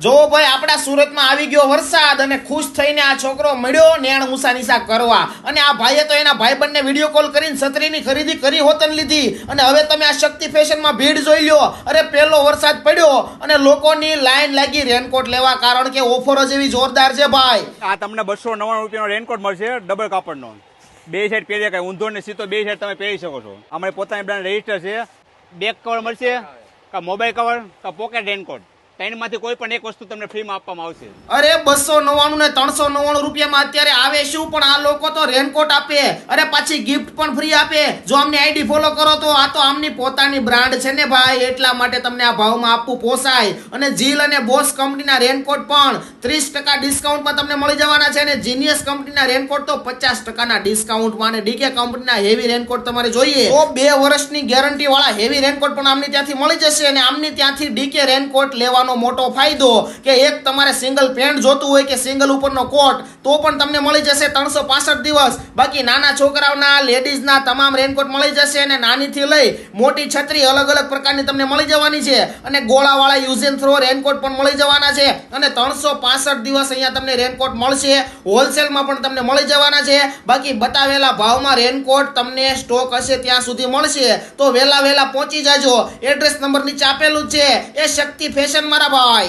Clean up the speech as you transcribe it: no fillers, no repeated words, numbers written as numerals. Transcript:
જો ભાઈ આપણા સુરતમાં આવી ગયો વરસાદ અને ખુશ થઈને આ છોકરો મળ્યો નેણ ઊંસા નીસા કરવા અને આ ભાઈએ તો એના ભાઈબંધને વિડીયો કોલ કરીને છત્રીની ખરીદી કરી હોતન લીધી અને હવે તમે આ શક્તિ ફેશનમાં ભીડ જોઈ લ્યો. અરે પહેલો વરસાદ પડ્યો અને લોકોની લાઈન લાગી રેનકોટ લેવા, કારણ કે ઓફરો જેવી જોરદાર છે ભાઈ. આ તમને 299 રૂપિયાનો રેનકોટ મળશે, ડબલ કાપડનો. બે સાઈડ પહેરી શકાય, ઊંધો ને સીધો બે સાઈડ તમે પહેરી શકો છો. અમારી પોતાની બ્રાન્ડ રજીસ્ટર છે. બેક કવર મળશે, કા મોબાઈલ કવર, કા પોકેટ રેનકોટ. ત્રણમાંથી કોઈ પણ એક વસ્તુ તમને ફ્રીમાં આપવામાં આવશે. અરે 299 ને 399 રૂપિયામાં અત્યારે આવે શું, પણ આ લોકો તો રેનકોટ આપે, અરે પાછી ગિફ્ટ પણ ફ્રી આપે જો આમની આઈડી ફોલો કરો તો. આ તો આમની પોતાની બ્રાન્ડ છે ને ભાઈ, એટલા માટે તમને આ ભાવમાં આપવું પોસાય. અને જીલ અને બોસ કંપનીના રેનકોટ પણ 30% ડિસ્કાઉન્ટમાં તમને મળી જવાના છે અને જીનિયસ કંપનીના રેનકોટ તો 50% ડિસ્કાઉન્ટમાં. અને ડીકે કંપનીના હેવી રેનકોટ તમારે જોઈએ તો 2 વર્ષની ગેરંટી વાળા હેવી રેનકોટ પણ આમની ત્યાંથી મળી જશે. અને આમની ત્યાંથી ડીકે રેનકોટ લેવાનો મોટો ફાયદો કે એક તમારે સિંગલ પેન્ટ જોતું હોય કે સિંગલ ઉપરનો કોટ તો પણ તમને મળી જશે 365 દિવસ. બાકી નાના છોકરાઓના, લેડીઝના તમામ રેનકોટ મળી જશે અને નાનીથી લઈ મોટી છત્રી અલગ અલગ પ્રકારની તમને મળી જવાની છે. અને ગોળાવાળા યુઝ એન્ડ થ્રો રેનકોટ પણ મળી જવાના છે અને 365 દિવસ અહીંયા તમને રેનકોટ મળશે. હોલસેલમાં પણ તમને મળી જવાના છે. બાકી બતાવેલા ભાવમાં રેનકોટ તમને સ્ટોક હશે ત્યાં સુધી મળશે, તો વહેલા પહોંચી જાજો. એડ્રેસ નંબર નીચે આપેલું છે. એ શક્તિ ફેશન મારા ભાઈ.